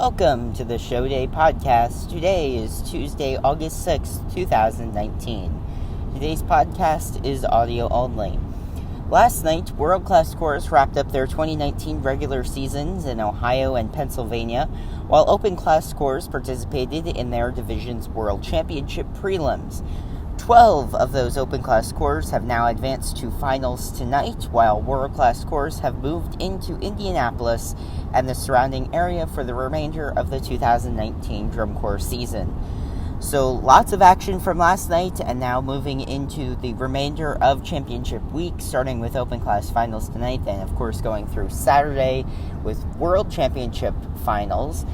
Welcome to the Show Day podcast. Today is Tuesday, August 6th, 2019. Today's podcast is audio only. Last night, World Class Chorus wrapped up their 2019 regular seasons in Ohio and Pennsylvania, while Open Class Chorus participated in their division's World Championship prelims. 12 of those Open Class Chorus have now advanced to finals tonight, while World Class Chorus have moved into Indianapolis and the surrounding area for the remainder of the 2019 Drum Corps season. So lots of action from last night, and now moving into the remainder of championship week, starting with Open Class Finals tonight, and of course going through Saturday with World Championship Finals.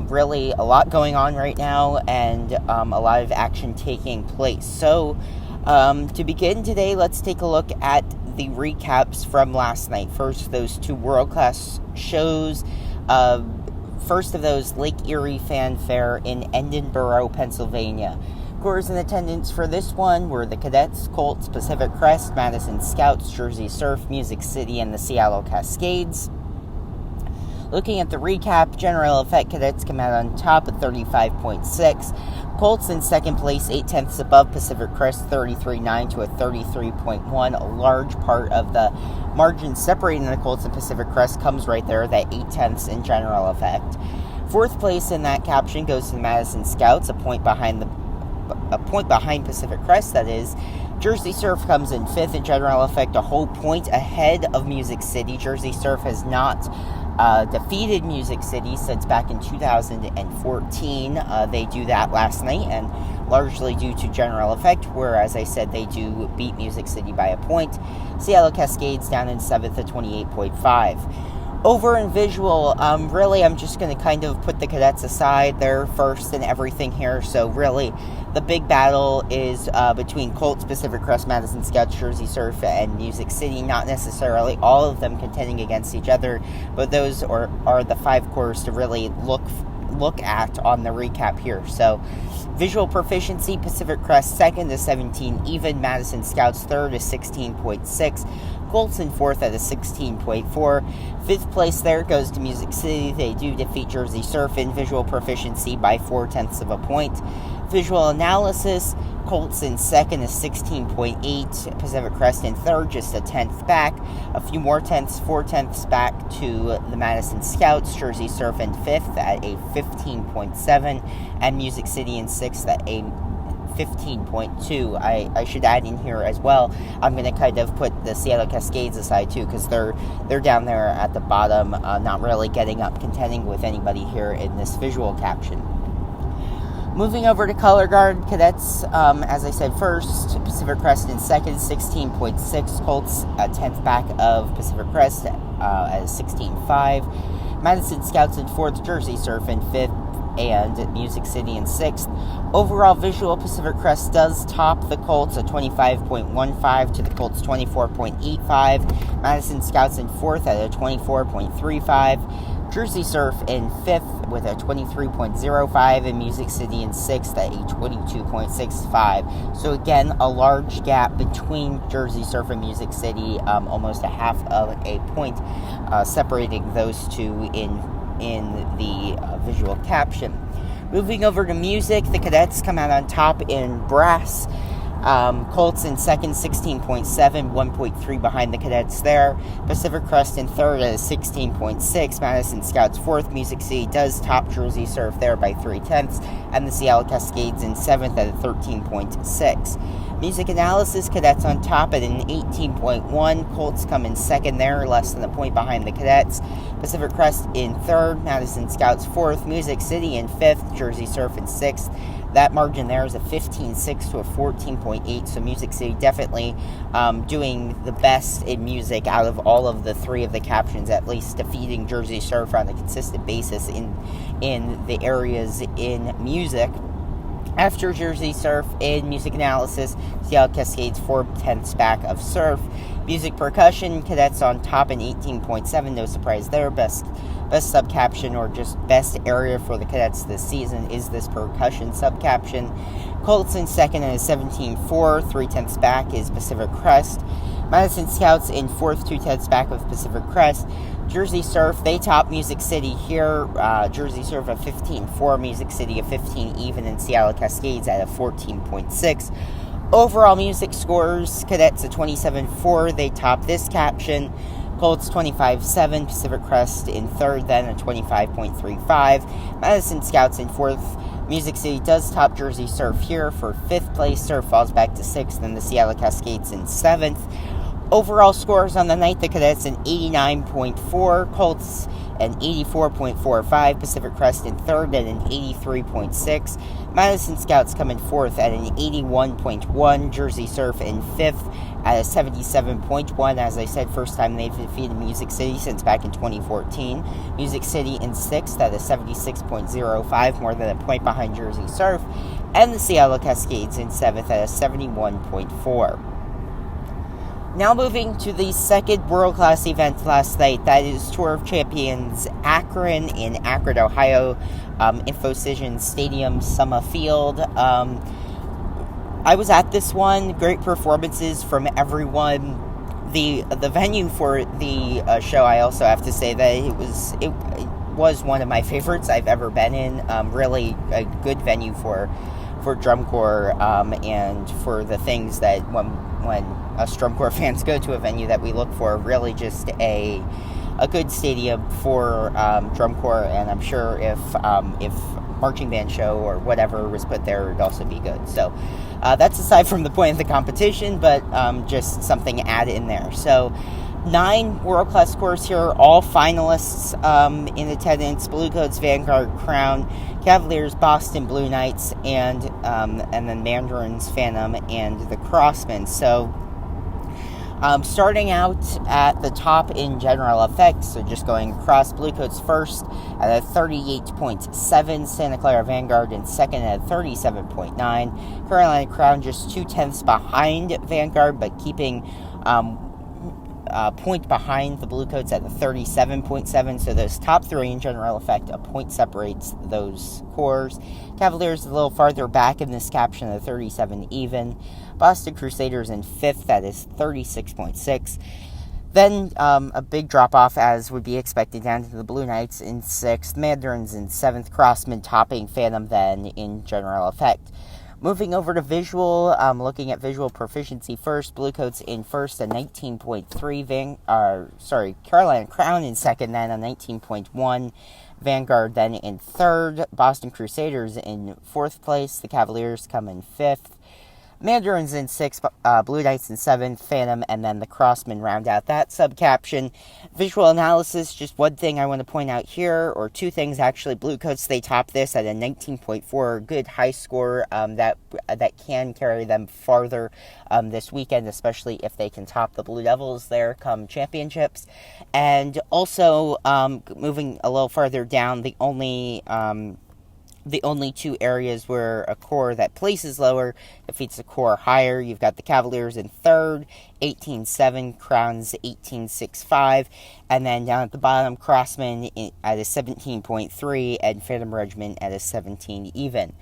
Really a lot going on right now, and a lot of action taking place. So to begin today, let's take a look at the recaps from last night. First, those two world-class shows. First of those, Lake Erie Fanfare in Edinburgh, Pennsylvania. Chorus in attendance for this one were the Cadets, Colts, Pacific Crest, Madison Scouts, Jersey Surf, Music City, and the Seattle Cascades. Looking at the recap, General Effect Cadets come out on top at 35.6. Colts in second place, 0.8 above Pacific Crest, 33.9 to a 33.1. A large part of the margin separating the Colts and Pacific Crest comes right there, that 0.8 in General Effect. Fourth place in that caption goes to the Madison Scouts, a point behind Pacific Crest, that is. Jersey Surf comes in fifth in General Effect, a whole point ahead of Music City. Jersey Surf has not defeated Music City since back in 2014. They do that last night, and largely due to General Effect, where, as I said, they do beat Music City by a point. Seattle Cascades down in 7th at 28.5. Over in visual, really, I'm just going to kind of put the Cadets aside. They're first in everything here, so really, the big battle is between Colts, Pacific Crest, Madison Scouts, Jersey Surf, and Music City. Not necessarily all of them contending against each other, but those are the five cores to really look at on the recap here. So, visual proficiency, Pacific Crest second to 17 even, Madison Scouts third to 16.6, Colts in fourth at a 16.4. Fifth place there goes to Music City. They do defeat Jersey Surf in visual proficiency by 0.4 of a point. Visual analysis, Colts in second is 16.8, Pacific Crest in third, just a 10th back. A few more 4/10 back to the Madison Scouts, Jersey Surf in fifth at a 15.7, and Music City in sixth at a 15.2. I should add in here as well, I'm going to kind of put the Seattle Cascades aside too, because they're down there at the bottom, not really getting up, contending with anybody here in this visual caption. Moving over to Color Guard, Cadets, as I said first, Pacific Crest in second, 16.6. Colts a 10th back of Pacific Crest at 16.5. Madison Scouts in fourth, Jersey Surf in fifth, and Music City in sixth. Overall visual, Pacific Crest does top the Colts at 25.15 to the Colts 24.85. Madison Scouts in fourth at a 24.35. Jersey Surf in fifth with a 23.05, and Music City in sixth at a 22.65. So again, a large gap between Jersey Surf and Music City, almost a half of a point separating those two in the visual caption. Moving over to music, the Cadets come out on top in brass. Colts in second, 16.7, 1.3 behind the Cadets there. Pacific Crest in third at 16.6. Madison Scouts fourth. Music City does top Jersey Surf there by 0.3, and the Seattle Cascades in seventh at a 13.6. Music analysis, Cadets on top at an 18.1. Colts come in second there, less than a point behind the Cadets. Pacific Crest in third. Madison Scouts fourth. Music City in fifth. Jersey Surf in sixth. That margin there is a 15.6 to a 14.8, so Music City definitely doing the best in music out of all of the three of the captions, at least defeating Jersey Surf on a consistent basis in the areas in music. After Jersey Surf in music analysis, Seattle Cascades 4/10 back of Surf. Music percussion, Cadets on top in 18.7, no surprise there. Best subcaption, or just best area for the Cadets this season, is this percussion subcaption. Colts in second at a 17.4, 0.3 back is Pacific Crest. Madison Scouts in 4th, 2/10 back of Pacific Crest. Jersey Surf, they top Music City here. Jersey Surf at 15.4, Music City at 15 even, and Seattle Cascades at a 14.6. Overall music scores, Cadets at 27.4, they top this caption. Colts 25.7, Pacific Crest in 3rd, then a 25.35. Madison Scouts in 4th. Music City does top Jersey Surf here for 5th place. Surf falls back to 6th, and the Seattle Cascades in 7th. Overall scores on the night, the Cadets an 89.4, Colts an 84.45, Pacific Crest in 3rd at an 83.6, Madison Scouts come in 4th at an 81.1, Jersey Surf in 5th at a 77.1. As I said, first time they've defeated Music City since back in 2014. Music City in 6th at a 76.05, more than a point behind Jersey Surf, and the Seattle Cascades in 7th at a 71.4. Now moving to the second world-class event last night, that is Tour of Champions Akron in Akron, Ohio, InfoCision Stadium, Summer Field. I was at this one, great performances from everyone. The venue for the show, I also have to say that it was one of my favorites I've ever been in. Really a good venue for drum corps, and for the things that when us drum corps fans go to a venue that we look for, really just a good stadium for drum corps, and I'm sure if marching band show or whatever was put there, it would also be good. So that's aside from the point of the competition, but just something to add in there. So 9 world-class corps here, all finalists in attendance: Bluecoats, Vanguard, Crown, Cavaliers, Boston Blue Knights, and then Mandarins, Phantom, and the Crossmen. So starting out at the top in general effects, so just going across, Bluecoats first at a 38.7, Santa Clara Vanguard in second at a 37.9, Carolina Crown just 0.2 behind Vanguard, but keeping point behind the Bluecoats at the 37.7, so those top 3 in general effect, a point separates those corps. Cavaliers a little farther back in this caption at 37 even. Boston Crusaders in 5th, that is 36.6. Then a big drop-off, as would be expected, down to the Blue Knights in 6th, Mandarins in 7th, Crossmen topping Phantom then in general effect. Moving over to visual, looking at visual proficiency first, Bluecoats in first, a 19.3, Carolina Crown in second, then a 19.1, Vanguard then in third, Boston Crusaders in 4th place, the Cavaliers come in 5th, Mandarins in 6th, Blue Knights in 7th, Phantom, and then the Crossmen round out that subcaption. Visual analysis, just one thing I want to point out here, or 2 things actually. Bluecoats, they top this at a 19.4, good high score that can carry them farther this weekend, especially if they can top the Blue Devils there come championships. And also, moving a little farther down, the only 2 areas where a corps that places lower defeats a corps higher. You've got the Cavaliers in 3rd, 18.7, Crowns 18.65, and then down at the bottom, Crossmen at a 17.3, and Phantom Regiment at a 17 even.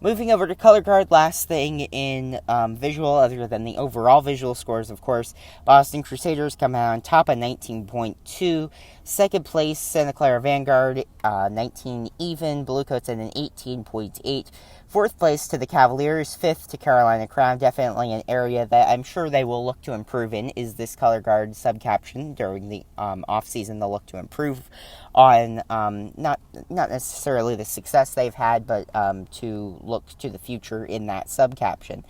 Moving over to color guard, last thing in visual, other than the overall visual scores, of course, Boston Crusaders come out on top at 19.2. Second place, Santa Clara Vanguard, 19 even. Bluecoats at an 18.8. 4th place to the Cavaliers. 5th to Carolina Crown. Definitely an area that I'm sure they will look to improve in is this color guard subcaption. During the off-season, they'll look to improve on not necessarily the success they've had, but to look to the future in that subcaption.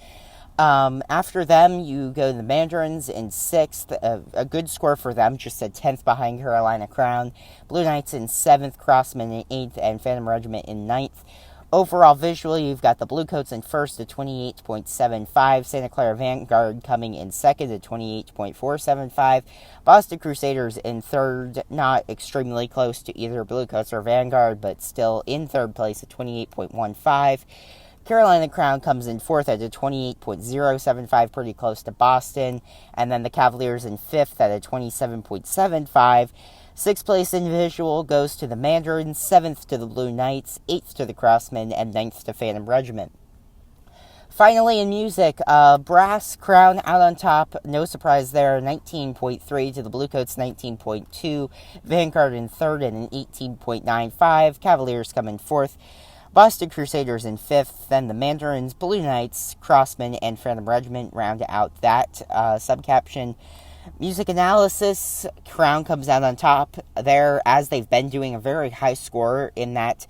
After them, you go to the Mandarins in 6th, a good score for them, just a 10th behind Carolina Crown. Blue Knights in 7th, Crossmen in 8th, and Phantom Regiment in 9th. Overall, visually, you've got the Bluecoats in first at 28.75, Santa Clara Vanguard coming in second at 28.475, Boston Crusaders in third, not extremely close to either Bluecoats or Vanguard, but still in third place at 28.15. Carolina Crown comes in 4th at a 28.075, pretty close to Boston. And then the Cavaliers in 5th at a 27.75. 6th place in visual goes to the Mandarins, 7th to the Blue Knights, 8th to the Crossmen, and 9th to Phantom Regiment. Finally, in music, brass crown out on top. No surprise there. 19.3 to the Bluecoats, 19.2. Vanguard in third and an 18.95. Cavaliers come in fourth. Boston Crusaders in fifth. Then the Mandarins, Blue Knights, Crossmen, and Phantom Regiment round out that subcaption. Music analysis, crown comes out on top there, as they've been doing, a very high score in that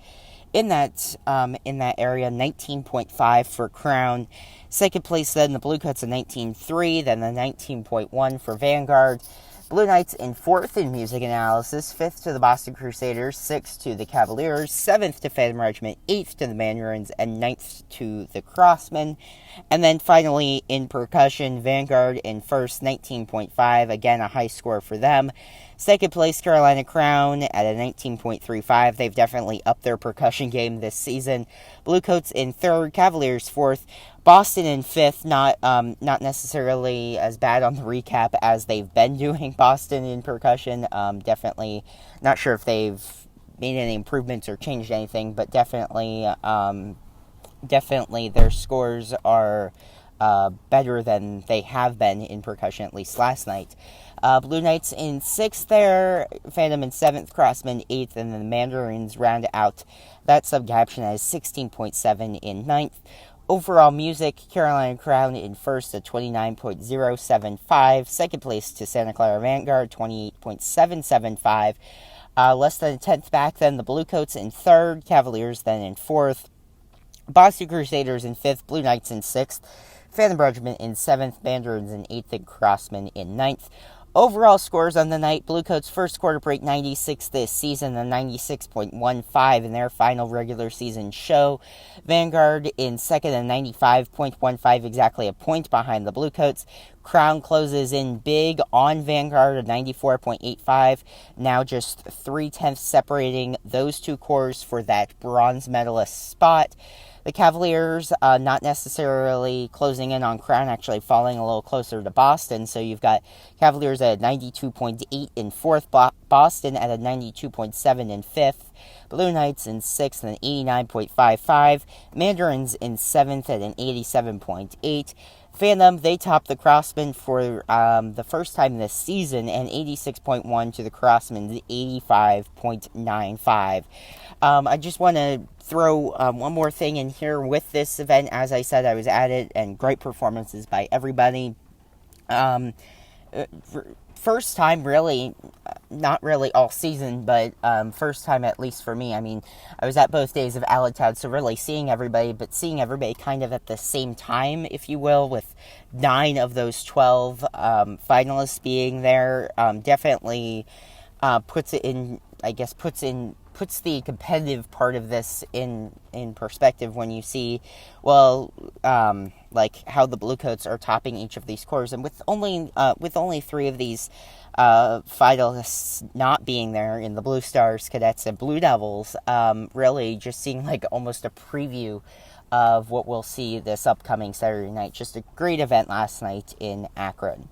area, 19.5 for crown. Second place then the Bluecoats at 19.3, then the 19.1 for Vanguard. Blue Knights in fourth in music analysis, fifth to the Boston Crusaders, sixth to the Cavaliers, seventh to Phantom Regiment, eighth to the Mandarins, and ninth to the Crossmen. And then finally in percussion, Vanguard in first, 19.5, again a high score for them. Second place, Carolina Crown at a 19.35. They've definitely upped their percussion game this season. Bluecoats in third, Cavaliers fourth, Boston in fifth. Not necessarily as bad on the recap as they've been doing. Boston in percussion. Definitely not sure if they've made any improvements or changed anything, but definitely their scores are better than they have been in percussion, at least last night. Blue Knights in sixth there, Phantom in seventh, Crossmen eighth, and then the Mandarins round out that subcaption as 16.7 in ninth. Overall music, Carolina Crown in first at 29.075. Second place to Santa Clara Vanguard, 28.775. Less than a tenth back then the Bluecoats in third, Cavaliers then in fourth. Boston Crusaders in fifth, Blue Knights in sixth, Phantom Regiment in seventh, Mandarins in eighth, and Crossmen in ninth. Overall scores on the night, Bluecoats first quarter break 96 this season, and 96.15 in their final regular season show. Vanguard in second and 95.15, exactly a point behind the Bluecoats. Crown closes in big on Vanguard at 94.85, now just 0.3 separating those two corps for that bronze medalist spot. The Cavaliers not necessarily closing in on Crown, actually falling a little closer to Boston. So you've got Cavaliers at 92.8 in fourth, Boston at a 92.7 in fifth, Blue Knights in sixth at an 89.55, Mandarins in seventh at an 87.8. Phantom, they topped the Crossmen for the first time this season, and 86.1 to the Crossmen's 85.95. I just want to throw one more thing in here with this event. As I said, I was at it, and great performances by everybody. First time, really, not really all season, but first time at least for me. I mean, I was at both days of Allentown, so really seeing everybody, but seeing everybody kind of at the same time, if you will, with 9 of those 12 finalists being there, definitely puts the competitive part of this in perspective when you see, well, like how the Bluecoats are topping each of these corps, and with only 3 of these finalists not being there in the Blue Stars, Cadets, and Blue Devils, really just seeing like almost a preview of what we'll see this upcoming Saturday night. Just a great event last night in Akron.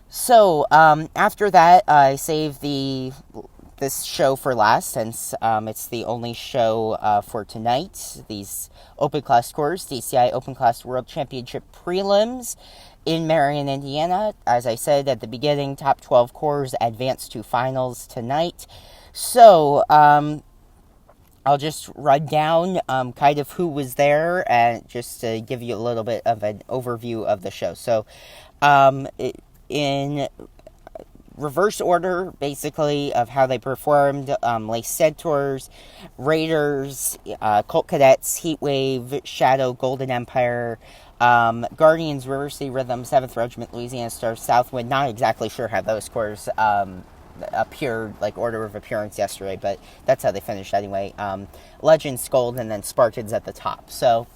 So after that, I saved this show for last, since it's the only show for tonight. These Open Class Corps, DCI Open Class World Championship Prelims in Marion, Indiana. As I said at the beginning, top 12 corps advance to finals tonight. So I'll just run down kind of who was there, and just to give you a little bit of an overview of the show. So in reverse order, basically, of how they performed, Lace Centaurs, Raiders, Colt Cadets, Heatwave, Shadow, Golden Empire, Guardians, River City Rhythm, 7th Regiment, Louisiana Stars, Southwind. Not exactly sure how those corps appeared, like order of appearance yesterday, but that's how they finished anyway. Legends, Gold, and then Spartans at the top. So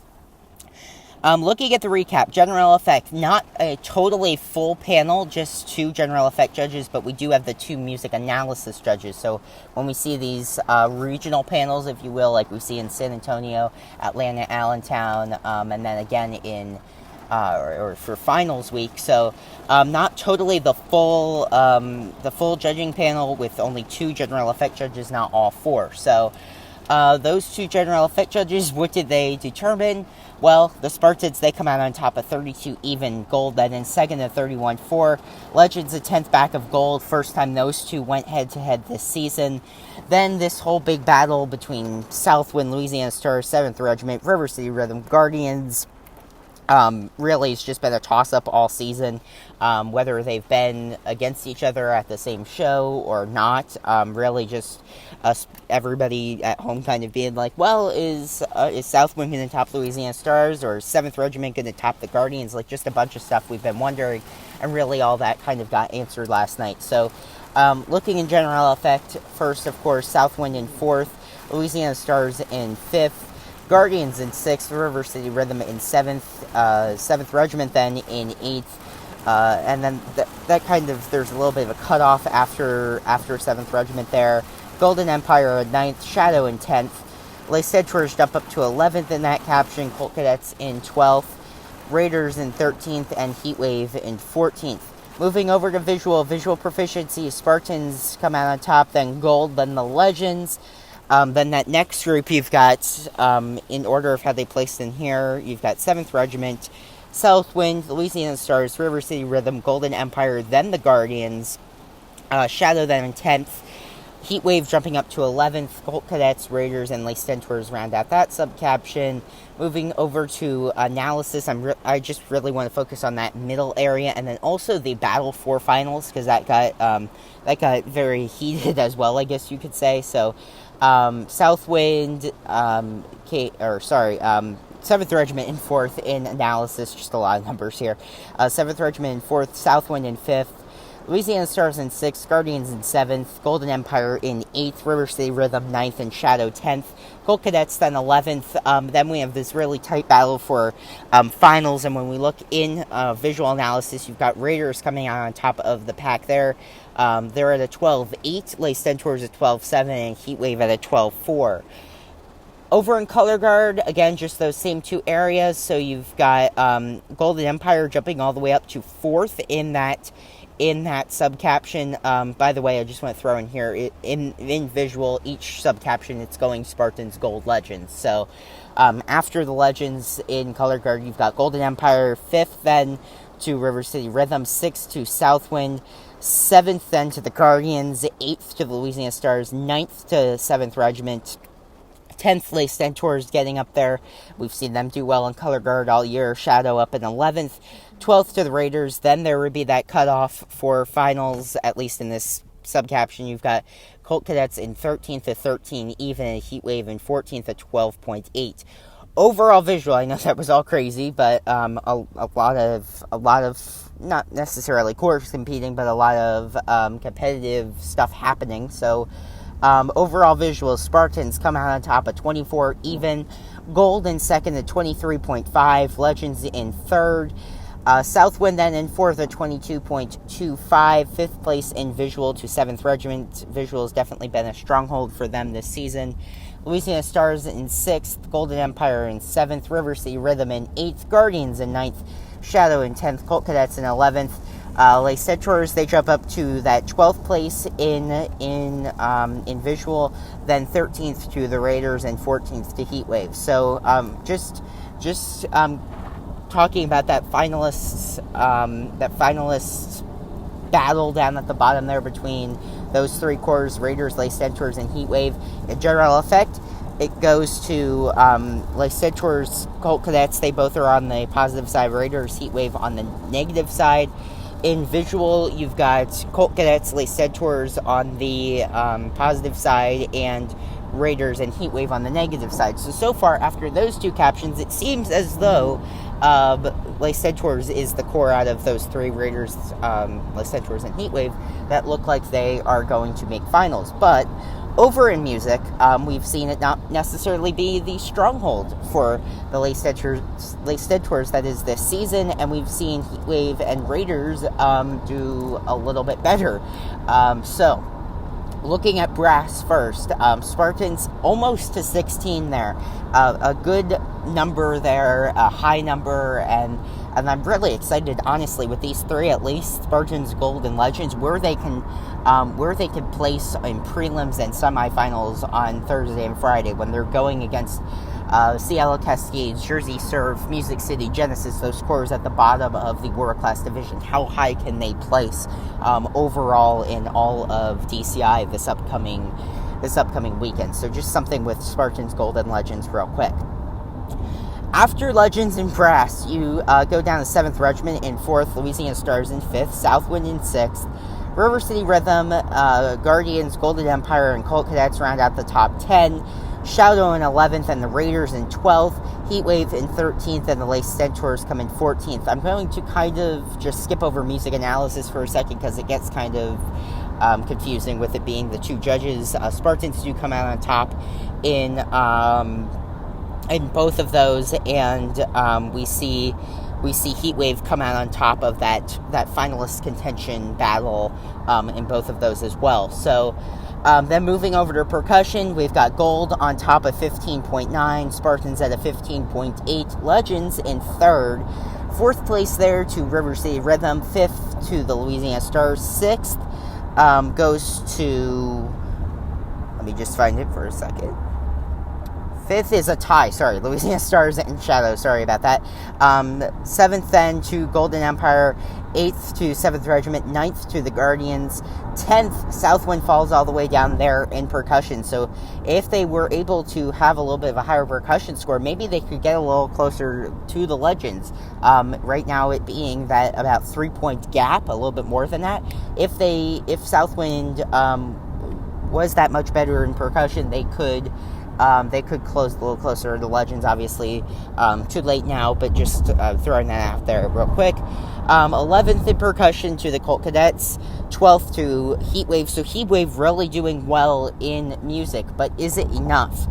looking at the recap, General Effect, not a totally full panel, just 2 General Effect judges, but we do have the 2 music analysis judges. So when we see these regional panels, if you will, like we see in San Antonio, Atlanta, Allentown, and then again in or for finals week, so not totally the full judging panel with only 2 General Effect judges, not all 4. So Those two general effect judges, what did they determine? Well, the Spartans, they come out on top of 32 even gold, then in second at 31-4. Legends a 10th back of gold, first time those two went head-to-head this season. Then this whole big battle between Southwind, Louisiana Stars, 7th Regiment, River City Rhythm, Guardians. Really, it's just been a toss-up all season, whether they've been against each other at the same show or not. Really just everybody at home kind of being like, well, is Southwind going to top Louisiana Stars, or 7th Regiment going to top the Guardians? Like, just a bunch of stuff we've been wondering, and really all that kind of got answered last night. So, looking in general effect, first, of course, Southwind in 4th, Louisiana Stars in 5th, Guardians in 6th, River City Rhythm in 7th, 7th Regiment then in 8th, and then that kind of, there's a little bit of a cutoff after 7th Regiment there. Golden Empire in 9th, Shadow in 10th, Les Centaurs jump up to 11th in that caption, Colt Cadets in 12th, Raiders in 13th, and Heatwave in 14th. Moving over to visual proficiency, Spartans come out on top, then gold, then the Legends. Then that next group you've got, in order of how they placed in here, you've got 7th Regiment, Southwind, Louisiana Stars, River City Rhythm, Golden Empire, then the Guardians, Shadow then in 10th, Heatwave jumping up to 11th, Colt Cadets, Raiders, and Les Centaurs round out that subcaption. Moving over to analysis, I just really want to focus on that middle area, and then also the Battle 4 finals, because that got very heated as well, I guess you could say. So, Southwind, 7th Regiment in 4th in analysis, just a lot of numbers here. 7th Regiment in 4th, Southwind in 5th, Louisiana Stars in 6th, Guardians in 7th, Golden Empire in 8th, River City Rhythm 9th, and Shadow 10th. Colt Cadets then 11th. Then we have this really tight battle for finals, and when we look in visual analysis, you've got Raiders coming out on top of the pack there. They're at a 12-8, Les Centaurs at 12-7, and Heatwave at a 12-4. Over in Color Guard, again, just those same two areas. So you've got Golden Empire jumping all the way up to 4th in that subcaption. By the way, I just want to throw in here, in visual, each subcaption, it's going Spartans, Gold, Legends. So, after the Legends in Color Guard, you've got Golden Empire 5th then to River City Rhythm, 6th to Southwind, 7th then to the Guardians, 8th to the Louisiana Stars, 9th to 7th Regiment, 10th Les Centaurs getting up there. We've seen them do well in Color Guard all year. Shadow up in 11th. 12th to the Raiders. Then there would be that cutoff for finals, at least in this subcaption. You've got Colt Cadets in 13th at 13 even, and Heatwave in 14th at 12.8. Overall visual, I know that was all crazy, but a lot of not necessarily course competing, but a lot of competitive stuff happening. So overall visual, Spartans come out on top at 24 even, Gold in second at 23.5, Legends in third, Southwind then in fourth at 22.25, fifth place in visual to 7th Regiment. Visual has definitely been a stronghold for them this season. Louisiana Stars in 6th, Golden Empire in 7th, River City Rhythm in 8th, Guardians in 9th, Shadow in 10th, Colt Cadets in 11th. Les Centaurs, they jump up to that 12th place in visual, then 13th to the Raiders and 14th to Heatwave. So just talking about that finalists battle down at the bottom there between those three corps, Raiders, Les Centaurs, and Heatwave. In general effect, it goes to Les Centaurs, Colt Cadets. They both are on the positive side. Raiders, Heatwave on the negative side. In visual, you've got Colt Cadets, Les Centaurs on the positive side, and Raiders and Heatwave on the negative side. So far, after those two captions, it seems as though Les Centaurs is the core out of those three, Raiders, Les Centaurs, and Heatwave, that look like they are going to make finals. But over in music, we've seen it not necessarily be the stronghold for the Les Centaurs that is this season, and we've seen Heatwave and Raiders do a little bit better. So, looking at brass first, Spartans almost to 16 there. A good number there, a high number, and I'm really excited, honestly, with these three at least, Spartans, Gold, and Legends, where they can where they could place in prelims and semifinals on Thursday and Friday when they're going against Seattle Cascades, Jersey Surf, Music City, Genesis, those scores at the bottom of the World Class Division. How high can they place overall in all of DCI this upcoming weekend? So just something with Spartans, Gold, and Legends real quick. After Legends and Brass, you go down to 7th Regiment in 4th, Louisiana Stars in 5th, Southwind in 6th, River City Rhythm, Guardians, Golden Empire, and Colt Cadets round out the top 10. Shadow in 11th, and the Raiders in 12th. Heatwave in 13th, and the Lace Centaurs come in 14th. I'm going to kind of just skip over music analysis for a second because it gets kind of confusing with it being the two judges. Spartans do come out on top in both of those, and we see Heatwave come out on top of that finalist contention battle in both of those as well. So then moving over to Percussion, we've got Gold on top of 15.9, Spartans at a 15.8, Legends in 3rd, 4th place there to River City Rhythm, 5th to the Louisiana Stars, 6th goes to, let me just find it for a second. 5th is a tie, Louisiana Stars and Shadow, sorry about that. 7th then to Golden Empire, 8th to 7th Regiment, 9th to the Guardians, 10th, Southwind falls all the way down there in Percussion. So if they were able to have a little bit of a higher Percussion score, maybe they could get a little closer to the Legends. Right now it being that about 3-point gap, a little bit more than that. If Southwind was that much better in Percussion, they could close a little closer to the Legends, obviously. Too late now, but just throwing that out there real quick. 11th in Percussion to the Colt Cadets, 12th to Heatwave. So Heatwave really doing well in music, but is it enough?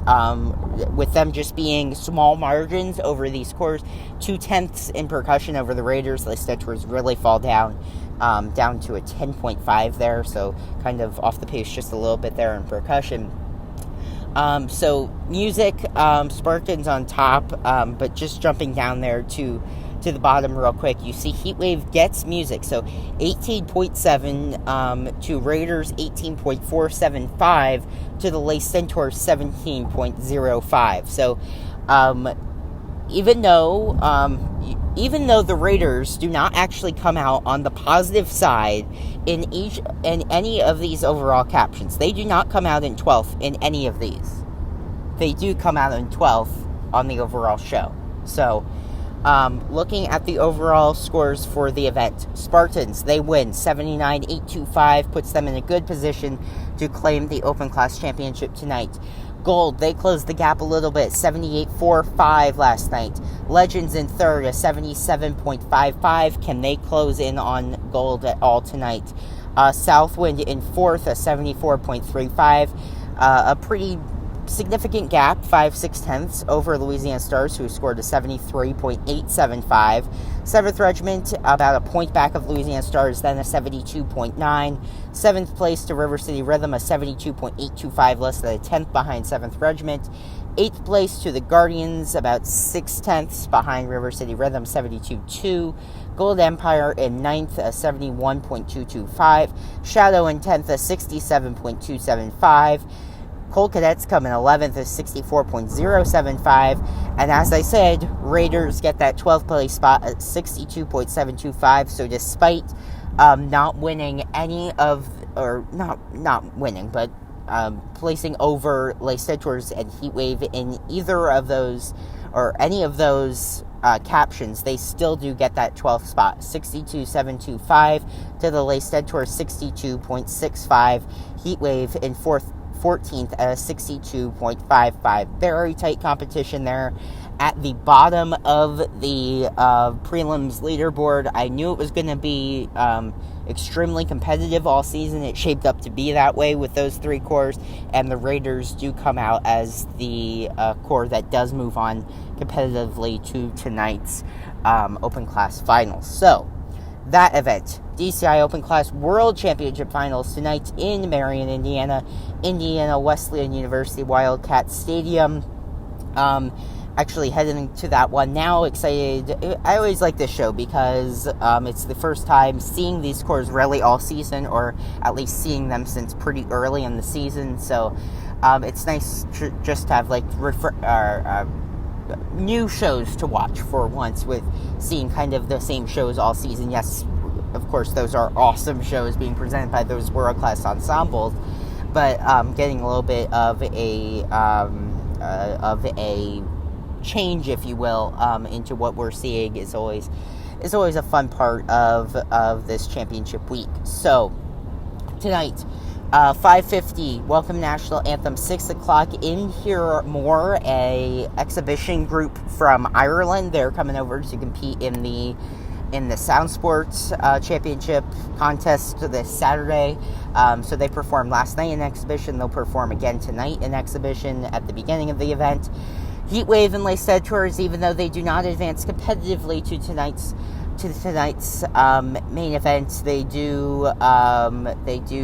With them just being small margins over these scores, 2/10 in Percussion over the Raiders, the Centaurs really fall down to a 10.5 there, so kind of off the pace just a little bit there in Percussion. So music, Spartans on top, but just jumping down there to the bottom real quick, you see Heatwave gets music, so 18.7 to Raiders, 18.475 to the Lace Centaurs, 17.05. So even though the Raiders do not actually come out on the positive side in any of these overall captions, they do not come out in 12th in any of these. They do come out in 12th on the overall show. So, looking at the overall scores for the event, Spartans, they win 79-825, puts them in a good position to claim the Open Class Championship tonight. Gold, they closed the gap a little bit, 78.45 last night. Legends in 3rd, a 77.55. Can they close in on Gold at all tonight? Southwind in 4th, a 74.35. A pretty significant gap, 5/6 over Louisiana Stars, who scored a 73.875. 7th Regiment, about a point back of Louisiana Stars, then a 72.9. 7th place to River City Rhythm, a 72.825, less than a 10th behind 7th Regiment. 8th place to the Guardians, about 6/10 behind River City Rhythm, 72.2. Gold Empire in 9th, a 71.225. Shadow in 10th, a 67.275. Colt Cadets come in 11th at 64.075, and as I said, Raiders get that 12th place spot at 62.725, so despite not winning placing over Lace Centaurs and Heatwave in either of those, or any of those captions, they still do get that 12th spot, 62.725 to the Lace Centaurs, 62.65, Heatwave in 14th at a 62.55. Very tight competition there at the bottom of the prelims leaderboard. I knew it was going to be extremely competitive all season. It shaped up to be that way with those three cores, and the Raiders do come out as the core that does move on competitively to tonight's Open Class Finals. So, that event, DCI Open Class World Championship Finals tonight in Marion, Indiana, Wesleyan University Wildcat Stadium. actually heading to that one now. Excited. I always like this show because it's the first time seeing these corps really all season, or at least seeing them since pretty early in the season. So it's nice to just have like new shows to watch for once, with seeing kind of the same shows all season. Yes, of course, those are awesome shows being presented by those world-class ensembles, but getting a little bit of a change, if you will, into what we're seeing is always a fun part of this championship week. So tonight, 5:50, Welcome National Anthem. 6 o'clock, In Here More, a exhibition group from Ireland. They're coming over to compete in the Sound Sports Championship contest this Saturday. So they performed last night in exhibition. They'll perform again tonight in exhibition at the beginning of the event. Heatwave and Les Tours, even though they do not advance competitively to tonight's main event, they do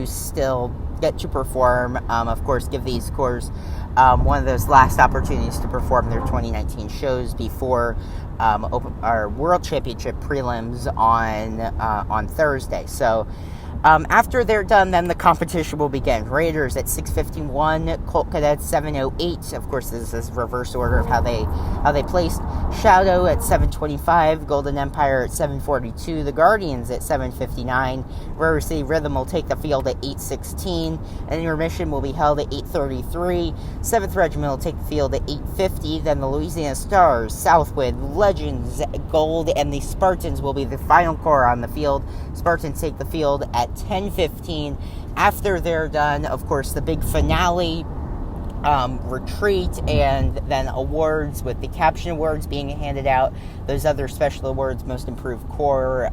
still get to perform. Of course, give these corps one of those last opportunities to perform their 2019 shows before our World Championship prelims on Thursday. So after they're done, then the competition will begin. Raiders at 6:51, Colt Cadets 7:08. Of course, this is reverse order of how they placed. Shadow at 7:25, Golden Empire at 7:42, the Guardians at 7:59. River City Rhythm will take the field at 8:16, and intermission will be held at 8:33. 7th Regiment will take the field at 8:50. Then the Louisiana Stars, Southwind, Legends, Gold, and the Spartans will be the final corps on the field. Spartans take the field at 10:15. After they're done, of course, the big finale, retreat, and then awards, with the caption awards being handed out, those other special awards, Most Improved Corps,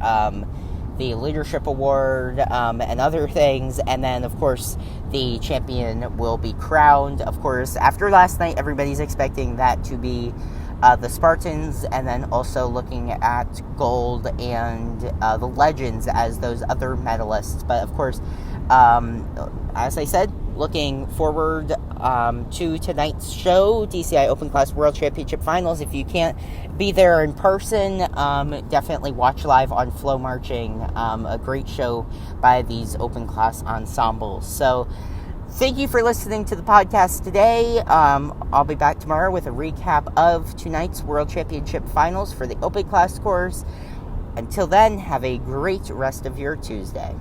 the Leadership Award, and other things. And then, of course, the champion will be crowned. Of course, after last night, everybody's expecting that to be the Spartans, and then also looking at Gold and the Legends as those other medalists. But of course, as I said, looking forward to tonight's show, DCI Open Class World Championship Finals. If you can't be there in person, definitely watch live on Flow Marching, a great show by these open class ensembles. So thank you for listening to the podcast today. I'll be back tomorrow with a recap of tonight's World Championship Finals for the Open Class course. Until then, have a great rest of your Tuesday.